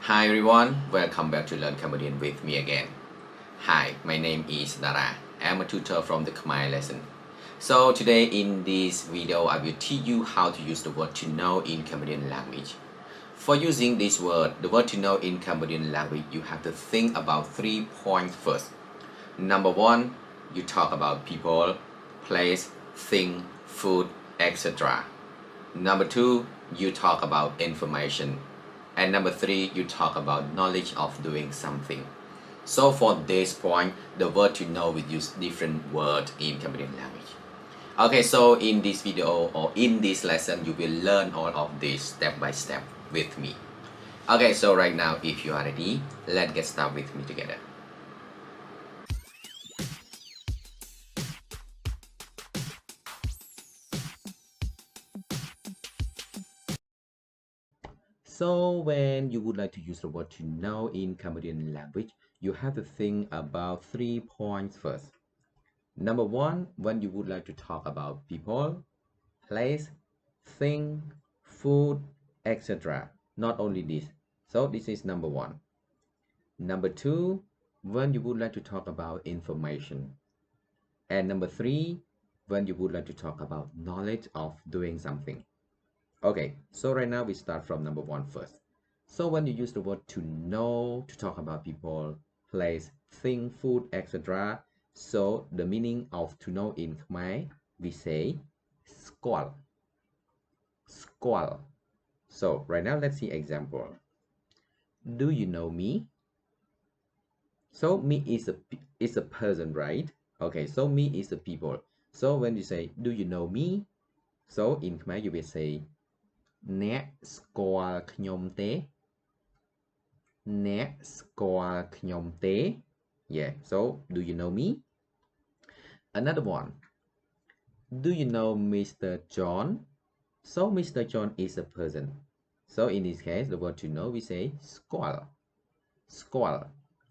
Hi everyone, welcome back to Learn Cambodian with me again. Hi, my name is Dara. I'm a tutor from the Khmer Lesson. So today in this video, I will teach you how to use the word to know in Cambodian language. For using this word, the word to know in Cambodian language, you have to think about 3 points first. Number 1, you talk about people, place, thing, food, etc. Number 2, you talk about information. And number 3, you talk about knowledge of doing something. So for this point, the word to know will use different words in Cambodian language. Okay, so in this video or in this lesson, you will learn all of this step by step with me. Okay, so right now, if you are ready, let's get started with me together. So when you would like to use the word to know in Cambodian language, you have to think about 3 points first. Number 1, when you would like to talk about people, place, thing, food, etc. Not only this. So this is number 1. Number 2, when you would like to talk about information. And number 3, when you would like to talk about knowledge of doing something. Okay, so right now we start from number 1 first. So when you use the word to know to talk about people, place, thing, food, etc. So the meaning of to know in Khmer, we say squal. Squal. So right now let's see example. Do you know me? So me is a person, right? Okay, so me is a people. So when you say do you know me? So in Khmer you will say អ្នកស្គាល់ខ្ញុំទេ អ្នកស្គាល់ខ្ញុំទេ Yeah, so do you know me? Another one. Do you know Mr. John? So Mr. John is a person. So in this case, the word to know we say squal. Squal.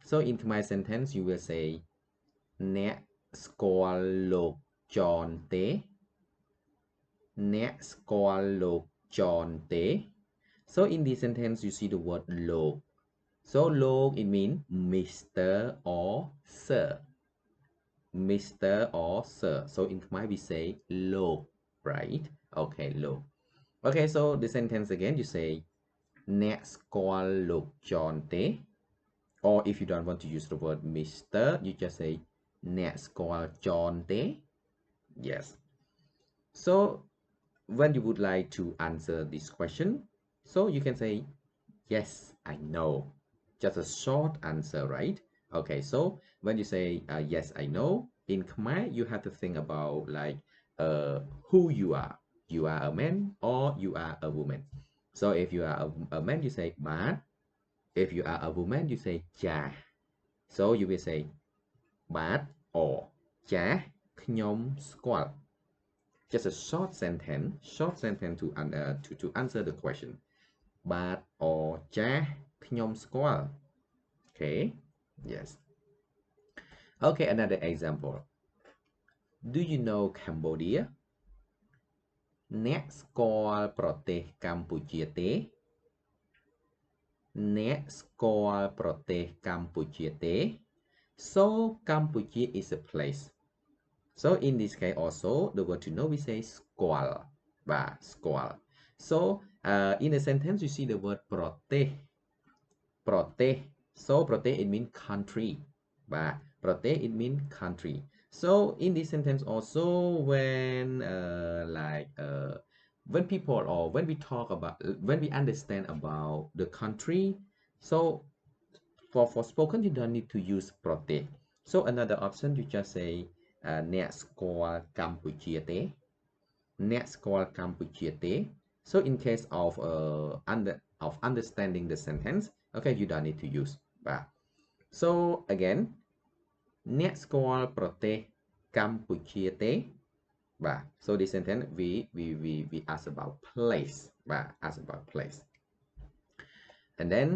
So in my sentence, you will say អ្នកស្គាល់លោក John ទេ អ្នកស្គាល់លោក John ទេ So in this sentence, you see the word លោក So log it means Mr. or Sir. Mr. or Sir. So in Khmer we say log, right? Okay, log. Okay, so the sentence again you say អ្នកស្គាល់លោក John ទេ Or if you don't want to use the word Mr. you just say អ្នកស្គាល់ John ទេ Yes. So when you would like to answer this question, so you can say yes, I know. Just a short answer, right? Okay, so when you say yes, I know, in Khmer, you have to think about like who you are. You are a man or you are a woman. So if you are a man, you say bad. If you are a woman, you say cha. So you will say bad or cha knyom squal. Just a short sentence to answer the question. Bad or cha knyom squal. Okay, yes. Okay, another example. Do you know Cambodia? អ្នកស្គាល់ប្រទេសកម្ពុជាទេ អ្នកស្គាល់ប្រទេសកម្ពុជាទេ So Cambodia is a place. So in this case also the word to know we say squal. Squal. So in a sentence you see the word ប្រទេស ប្រទេស So ប្រទេស it means country. ប្រទេស it means country. So in this sentence also when when people or when we talk about when we understand about the country, so for spoken you don't need to use ប្រទេស So another option you just say អ្នកស្គាល់កម្ពុជាទេ អ្នកស្គាល់កម្ពុជាទេ So in case of understanding the sentence, okay, you don't need to use បាទ So again អ្នកស្គាល់ប្រទេសកម្ពុជាទេ បាទ So this sentence we ask about place បាទ ask about place. And then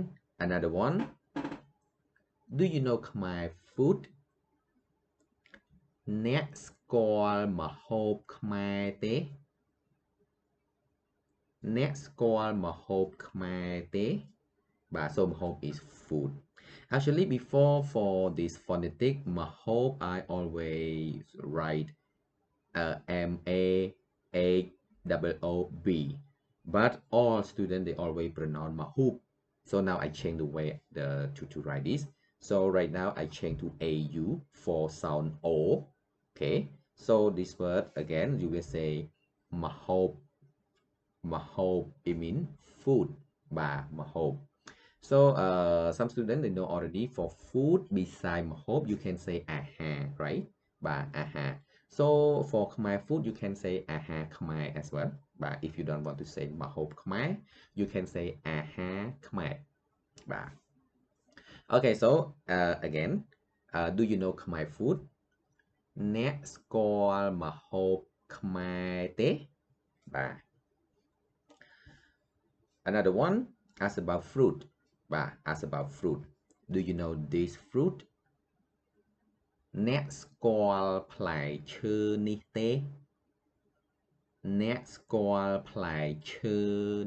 another one. Do you know Khmer food? អ្នកស្គាល់ម្ហូបខ្មែរទេ អ្នកស្គាល់ម្ហូបខ្មែរទេ So mahop is food. Actually, before for this phonetic mahop, I always write MAHOOB. But all students they always pronounce mahop. So now I change the way to write this. So right now I change to AU for sound O. Okay. So this word again you will say mahop. Mahop it means food. Mahop. So some students they know already for food beside mahop you can say aha, right? Aha. So for Khmer food you can say aha Khmer as well. But if you don't want to say mahop Khmer, you can say aha Khmer. Okay, so again, do you know Khmer food?អ្នកស្គាល់ម្ហូបខ្មែរទេ? Another one, ask about fruit. Ask about fruit. Do you know this fruit? អ្នកស្គាល់ផ្លែឈើនេះទេ? អ្នកស្គាល់ផ្លែឈើ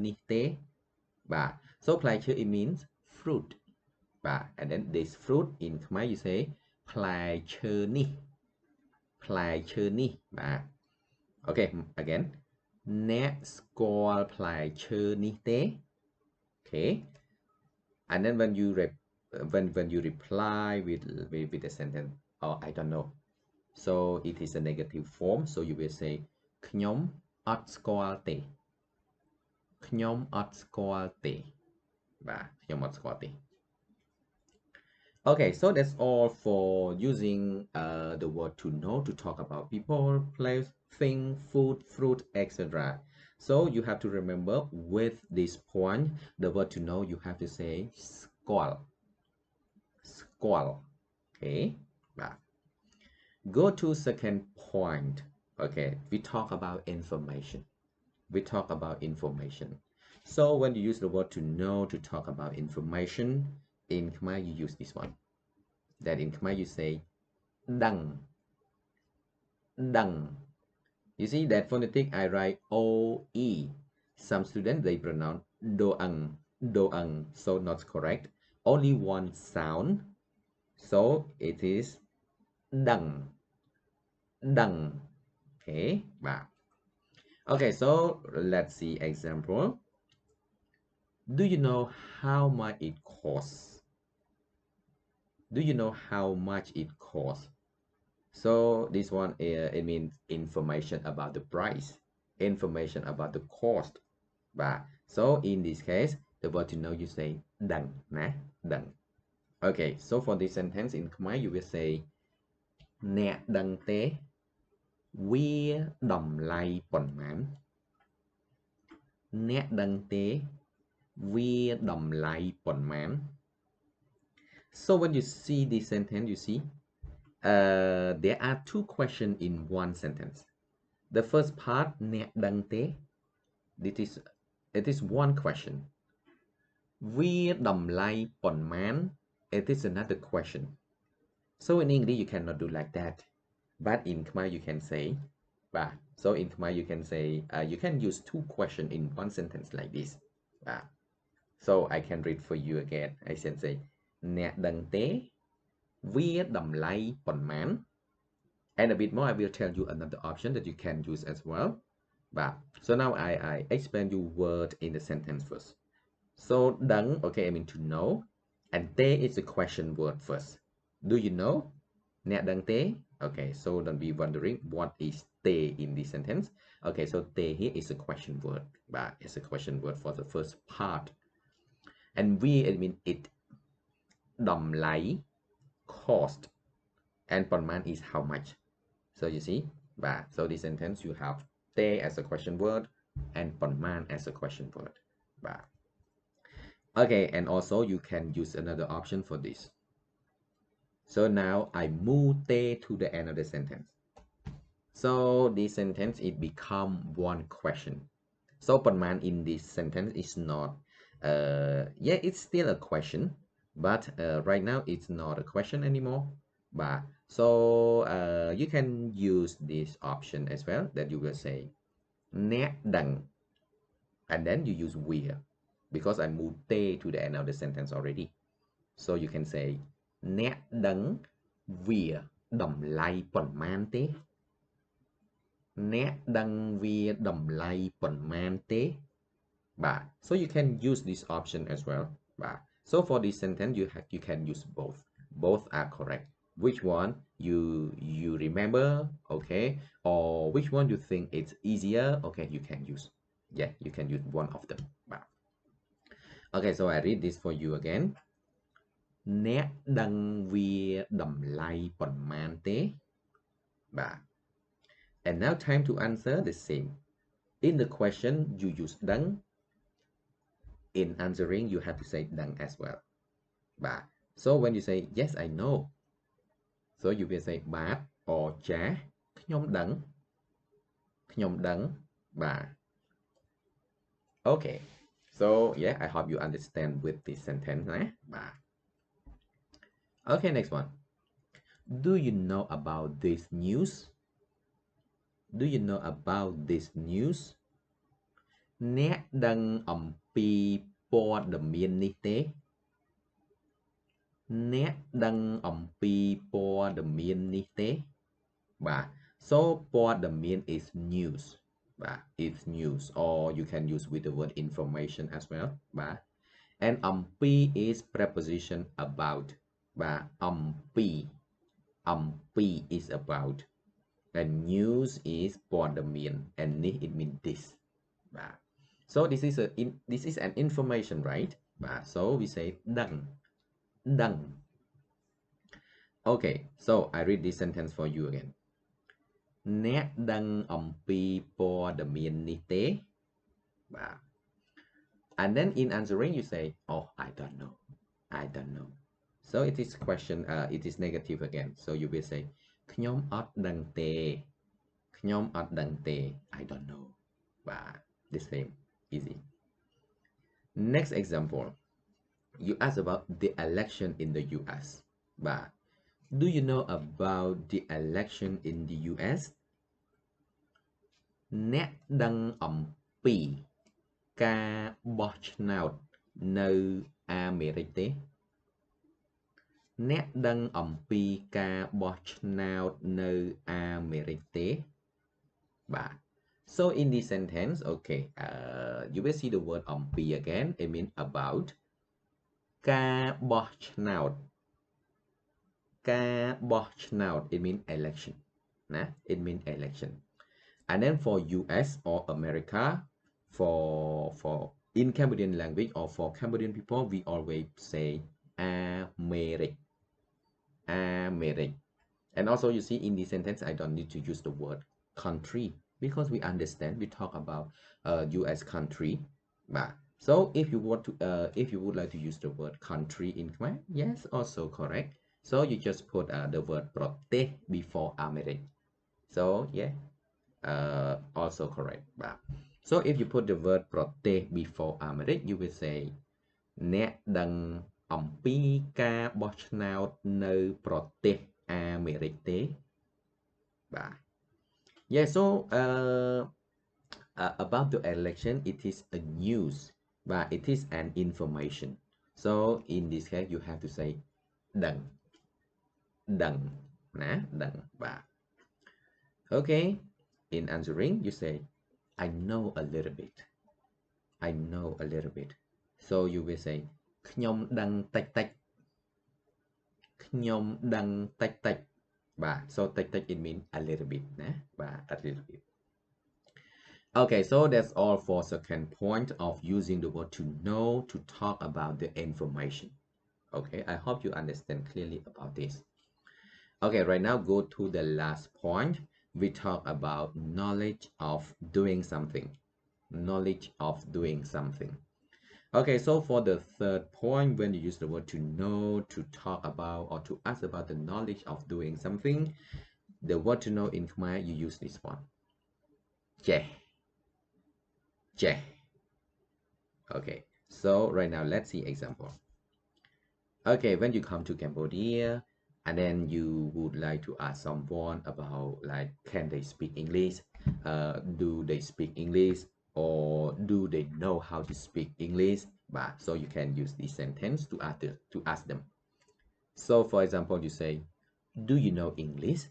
នេះទេ? So ផ្លែឈើ it means fruit. And then this fruit in Khmer you say ផ្លែឈើនេះ ផ្លែឈើនេះ Okay, again អ្នកស្គាល់ផ្លែឈើនេះទេ? Okay. And then when you reply with a sentence, oh I don't know. So it is a negative form. So you will say ខ្ញុំអត់ស្គាល់ទេ ខ្ញុំអត់ស្គាល់ទេ ខ្ញុំអត់ស្គាល់ទេ Okay, so that's all for using the word to know to talk about people, place, thing, food, fruit, etc. So you have to remember with this point, the word to know, you have to say squall. Squall. Okay. Go to second point. Okay, we talk about information. We talk about information. So when you use the word to know to talk about information, in Khmer you use this one. That in Khmer you say dang. Dang. You see that phonetic I write O-E. Some students they pronounce doang. Doang. So not correct. Only one sound. So it is dang. Dang. Okay. Okay, so let's see example. Do you know how much it costs? Do you know how much it costs? So this one it means information about the price, information about the cost. So in this case, the word to know you say dang, dang. Okay, so for this sentence in Khmer you will say អ្នកដឹងទេវាតម្លៃប៉ុន្មាន អ្នកដឹងទេវាតម្លៃប៉ុន្មាន So when you see this sentence you see there are two questions in one sentence. The first part អ្នកដឹងទេ it is one question. វាតម្លៃប៉ុន្មាន it is another question. So in English you cannot do like that, but in Khmer you can say so in Khmer you can say you can use two questions in one sentence like this. So I can read for you again. I can say អ្នកដឹងទេវាតម្លៃប៉ុន្មាន and a bit more I will tell you another option that you can use as well. So now I explain you word in the sentence first. So ដឹង okay I mean to know, and ទេ is a question word first. Do you know? អ្នកដឹងទេ okay, so don't be wondering what is ទេ in this sentence. Okay, so ទេ here is a question word, but it's a question word for the first part. And we it mean it តម្លៃ cost, and ប៉ុន្មាន is how much. So you see, so this sentence you have ទេ as a question word and ប៉ុន្មាន as a question word. Okay, and also you can use another option for this. So now I move ទេ to the end of the sentence. So this sentence it become one question. So ប៉ុន្មាន in this sentence is not yeah, it's still a question, but right now it's not a question anymore. So you can use this option as well, that you will say អ្នកដឹង and then you use where. because I moved te to the end of the sentence already. So you can say nét đấng vía đầm lay bẩn man tế. Nét đấng vía đầm lay bẩn man tế. So you can use this option as well. So for this sentence, you can use both. Both are correct. Which one you remember, okay, or which one you think it's easier, okay, you can use. Yeah, you can use one of them. Okay, so I read this for you again. Nét đăng vía đầm lay bẩn man tế. And now time to answer the same. In the question, you use đăng. In answering, you have to say đăng as well. So when you say yes, I know, so you will say bát or cha nhóm đấng. Okay, so yeah, I hope you understand with this sentence. Okay, next one. Do you know about this news? Do you know about this news?អ្នកដឹងអំពីព័ត៌មាននេះទេ? អ្នកដឹងអំពីព័ត៌មាននេះទេ? So ព័ត៌មាន is news. It's news, or you can use with the word information as well. And អំពី is preposition about. អំពី is about. And news is ព័ត៌មាន andនេះ it means this. So this is an information, right? So we say đăng. Okay, so I read this sentence for you again. អ្នកដឹងអំពីព័ត៌មាននេះទេ? And then in answering you say, oh, I don't know. So it is question, it is negative again. So you will say ខ្ញុំអត់ដឹងទេ. I don't know. The same, easy. Next example. You ask about the election in the US. Do you know about the election in the US? អ្នកដឹងអំពីការបោះឆ្នោតនៅអាមេរិកទេ? អ្នកដឹងអំពីការបោះឆ្នោតនៅអាមេរិកទេ? So in this sentence, okay, you will see the word អំពី again. It means about. ការបោះឆ្នោត it means election. It means election. And then for US or America, for in Cambodian language or for Cambodian people, we always say Americ. And also you see in this sentence, I don't need to use the word country because we understand we talk about US country. So if you want to, if you would like to use the word country in Khmer, yes, also correct. So you just put the word ប្រទេស before Americ. So yeah, also correct. So if you put the word ប្រទេស before Americ, you will say អ្នកដឹងអំពីការបោះឆ្នោតនៅប្រទេសអាមេរិកទេ? Yeah, so about the election, it is a news. It is an information. So in this case, you have to say đăng. Okay, in answering, you say I know a little bit. So you will say ខ្ញុំដឹងតិចតិច. ខ្ញុំដឹងតិចតិច. So តិចតិច it means a little bit. A little bit. Okay, so that's all for second point of using the word to know to talk about the information. Okay, I hope you understand clearly about this. Okay, right now go to the last point. We talk about knowledge of doing something. Okay, so for the third point, when you use the word to know, to talk about, or to ask about the knowledge of doing something, the word to know in Khmer, you use this one. Che. Okay, so right now let's see example. Okay, when you come to Cambodia and then you would like to ask someone about like, can they speak English? Do they speak English? or do they know how to speak English? So you can use this sentence to ask them. So for example, you say, do you know English?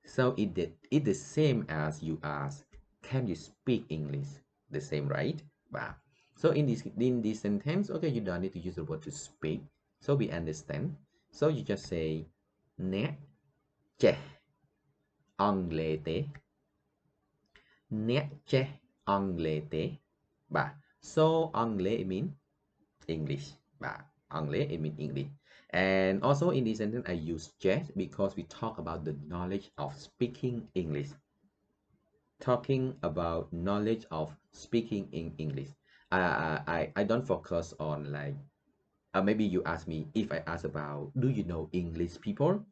So it the same as you ask, can you speak English? The same, right? So in this sentence, okay, you don't need to use the word to speak. So we understand. So you just say, nè che anglais te. Nè che anglais te. So anglais it means English. Anglais it means English. And also in this sentence, I use che because we talk about the knowledge of speaking English. Talking about knowledge of speaking in English. I don't focus on like, maybe you ask me, if I ask about, do you know English people?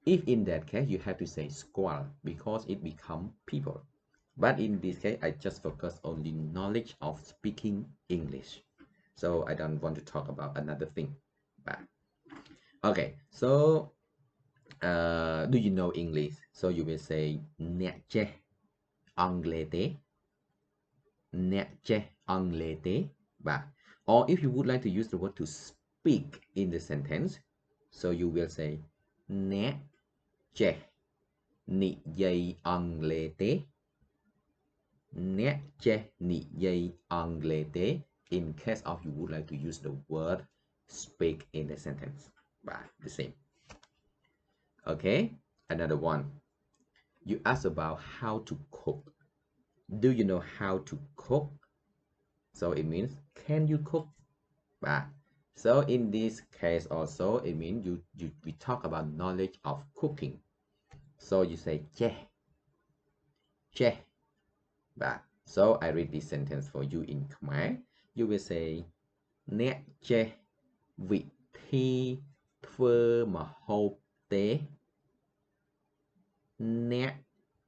If in that case, you have to say squall because it become people. But in this case, I just focus on the knowledge of speaking English. So I don't want to talk about another thing. Okay, so do you know English? So you will say, nè che anglais te. Nè che anglais te. Or if you would like to use the word to speak in the sentence, so you will say, nè che nị dây anglais te. Nè che nị dây anglais te. In case of you would like to use the word speak in the sentence. The same. Okay, another one. You ask about how to cook. Do you know how to cook? So it means, can you cook? So in this case also, it means we talk about knowledge of cooking. So you say che. So I read this sentence for you in Khmer. You will say, nè che vị thi thơ mà hộp tế. Nè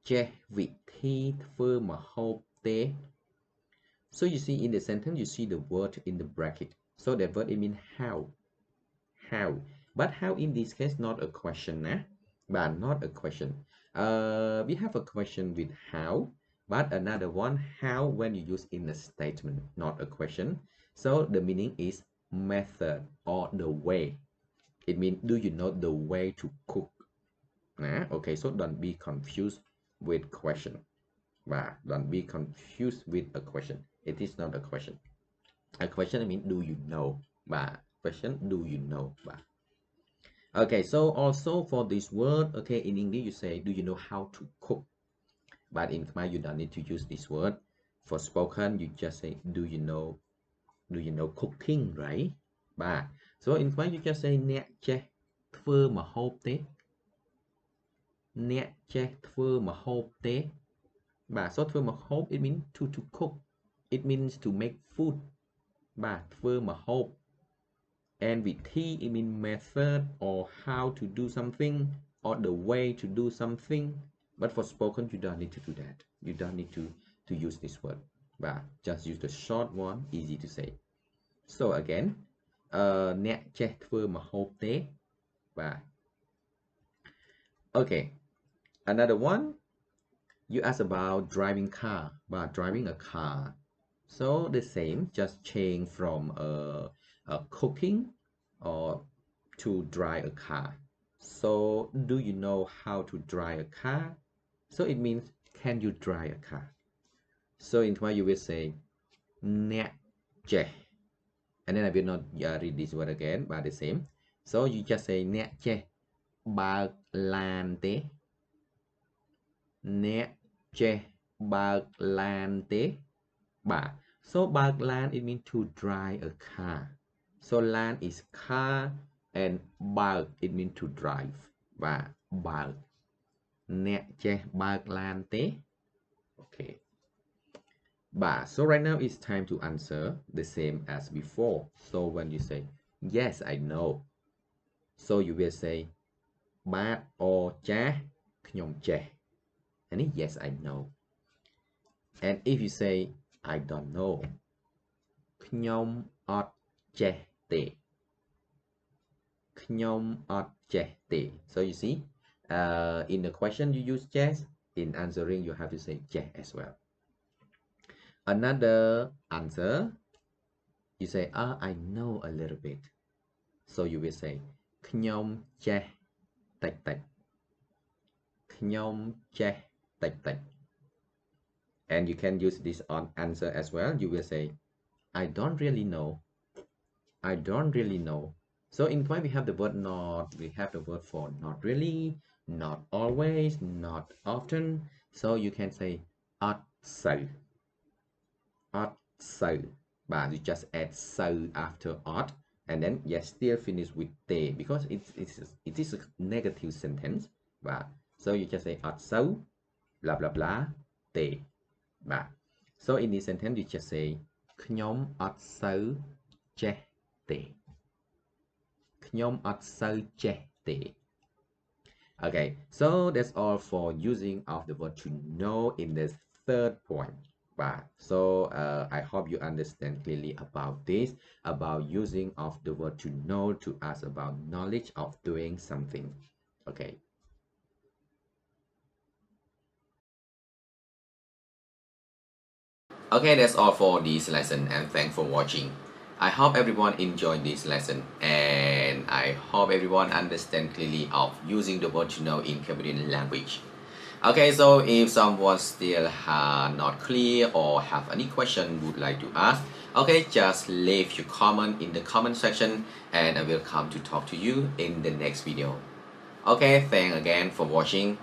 che vị thi thơ mà hộp tế. So you see in the sentence, you see the word in the bracket. So that word, it means how. But how in this case, not a question, but not a question. We have a question with how, but another one, how when you use in a statement, not a question. So the meaning is method or the way. It means, do you know the way to cook? Okay, so don't be confused with question. Don't be confused with a question. It is not a question. A question means, do you know? Question, do you know? Okay, so also for this word, okay, in English you say, do you know how to cook? But in Khmer you don't need to use this word. For spoken, you just say, do you know cooking, right? So in Khmer you just say, nè che thơ mà hộp tế. Nè che thơ mà hộp tế. So thơ mà hộp, it means to cook. It means to make food. Thơ mà hộp. And with thi, it means method or how to do something or the way to do something. But for spoken, you don't need to do that. You don't need to use this word. Just use the short one, easy to say. So again, nè che thơ mà hộp tế. Okay, another one. You ask about driving car, driving a car. So the same, just change from cooking or to drive a car. So do you know how to drive a car? So it means, can you drive a car? So in Khmer you will say, nè che. And then I will not read this word again, but the same. So you just say, nè che bạc lan tế. Nè che bạc lan tế. So bạc lan, it means to drive a car. So lan is car and bạc, it means to drive. Bạc. Nè che bạc lan tế. Okay. So right now it's time to answer the same as before. So when you say, yes, I know. So you will say, bác or cha khnyom che. And yes, I know. And if you say, I don't know, khnyom ot che te. Khnyom ot che te. So you see, in the question you use che. In answering, you have to say che as well. Another answer, you say, I know a little bit. So you will say, ខ្ញុំចេះតិចតិច ខ្ញុំចេះតិចតិច And you can use this on answer as well. You will say, I don't really know. I don't really know. So in Khmer we have the word not, we have the word for not really, not always, not often. So you can say, អត់សូវ អត់សូវ but you just add so after odd, and then yes, still finish with te because it is a negative sentence. But so you just say អត់សូវ blah blah blah te. But so in this sentence you just say ខ្ញុំអត់សូវចេះទេ ខ្ញុំអត់សូវចេះទេ Okay, so that's all for using of the word to know in this third point. But so I hope you understand clearly about this, about using of the word to know to ask about knowledge of doing something. Okay. Okay, that's all for this lesson, and thanks for watching. I hope everyone enjoyed this lesson, and I hope everyone understand clearly of using the word to know in Cambodian language. Okay, so if someone still not clear or have any question would like to ask, okay, just leave your comment in the comment section and I will come to talk to you in the next video. Okay, thanks again for watching.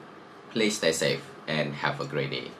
Please stay safe and have a great day.